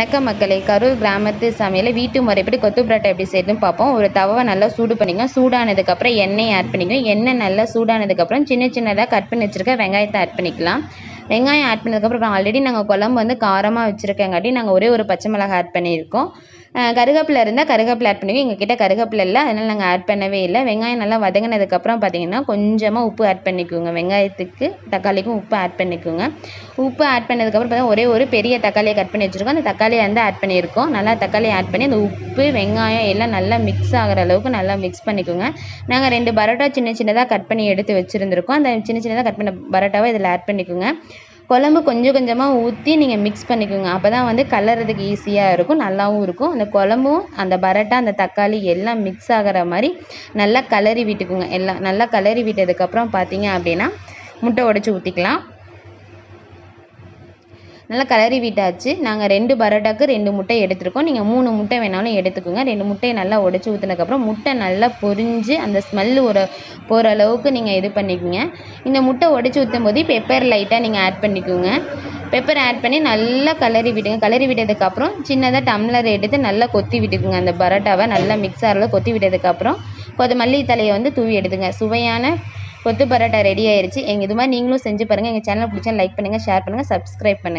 வணக்கம் மக்களே, கரூர் கிராமத்து சமையல் வீட்டு முறைப்படி கொத்து பரோட்டா எப்படி செய்யணும்னு பார்ப்போம். ஒரு தவாவை நல்லா சூடு பண்ணிங்க. சூடானதுக்கப்புறம் எண்ணெய் ஆட் பண்ணிக்கோங்க. எண்ணெய் நல்லா சூடானதுக்கப்புறம் சின்ன சின்னதாக கட் பண்ணி வச்சுருக்க வெங்காயத்தை ஆட் பண்ணிக்கலாம். வெங்காயம் ஆட் பண்ணதுக்கப்புறம் ஆல்ரெடி நாங்கள் குழம்பு வந்து காரமாக வச்சுருக்கங்காட்டி நாங்கள் ஒரே ஒரு பச்சை மிளகாய் ஆட் பண்ணியிருக்கோம். கருவேப்பிலை இருந்தால் கருவேப்பிலை ஆட் பண்ணுவோம். எங்ககிட்ட கருவேப்பிலை இல்லை, அதனால் நாங்கள் ஆட் பண்ணவே இல்லை. வெங்காயம் நல்லா வதங்கினதுக்கப்புறம் பார்த்தீங்கன்னா கொஞ்சமாக உப்பு ஆட் பண்ணிக்கோங்க. வெங்காயத்துக்கு தக்காளிக்கும் உப்பு ஆட் பண்ணிக்கோங்க. உப்பு ஆட் பண்ணதுக்கப்புறம் பார்த்தா ஒரே ஒரு பெரிய தக்காளியை கட் பண்ணி வச்சுருக்கோம். அந்த தக்காளியை வந்து ஆட் பண்ணியிருக்கோம். நல்லா தக்காளியை ஆட் பண்ணி அந்த உப்பு வெங்காயம் எல்லாம் நல்லா மிக்ஸ் ஆகிற அளவுக்கு நல்லா மிக்ஸ் பண்ணிக்கோங்க. நாங்கள் 2 பரோட்டா சின்ன சின்னதாக கட் பண்ணி எடுத்து வச்சுருந்துருக்கோம். அந்த சின்ன சின்னதாக கட் பண்ண பரோட்டாவை இதில் ஆட் பண்ணிக்கோங்க. குழம்பு கொஞ்சம் கொஞ்சமாக ஊற்றி நீங்கள் மிக்ஸ் பண்ணிக்கோங்க. அப்போ தான் வந்து கலர்றதுக்கு ஈஸியாக இருக்கும், நல்லாவும் இருக்கும். அந்த குழம்பும் அந்த பரோட்டா அந்த தக்காளி எல்லாம் மிக்ஸ் ஆகிற மாதிரி நல்லா கலரி விட்டுக்குங்க. எல்லாம் நல்லா கலரி விட்டதுக்கப்புறம் பார்த்தீங்க அப்படின்னா முட்டை உடச்சி ஊற்றிக்கலாம். நல்லா கலரி விட்டாச்சு. நாங்கள் 2 பரோட்டாக்கு 2 முட்டை எடுத்துருக்கோம். நீங்கள் 3 முட்டை வேணாலும் எடுத்துக்கோங்க. 2 முட்டையை நல்லா உடச்சி ஊற்றினதுக்கப்புறம் முட்டை நல்லா பொரிஞ்சு அந்த ஸ்மெல்லு போகிற அளவுக்கு நீங்கள் இது பண்ணிக்கோங்க. இந்த முட்டை உடச்சி ஊற்றும் போது பெப்பர் லைட்டாக நீங்கள் ஆட் பண்ணிக்கோங்க. பெப்பர் ஆட் பண்ணி நல்லா கலரி விட்டுங்க. கலரி விட்டதுக்கப்புறம் சின்னதாக டம்ளர் எடுத்து நல்லா கொத்தி விட்டுக்குங்க. அந்த பரோட்டாவை நல்லா மிக்ஸ் ஆகிறத கொத்தி விட்டதுக்கப்புறம் கொத்தமல்லி தலையை வந்து தூவி எடுத்துங்க. சுவையான கொத்து பரோட்டா ரெடி ஆயிடுச்சு. இது மாதிரி நீங்களும் செஞ்சு பாருங்கள். எங்கள் சேனலை பிடிச்சா லைக் பண்ணுங்கள், ஷேர் பண்ணுங்கள், சப்ஸ்கிரைப் பண்ணுங்கள்.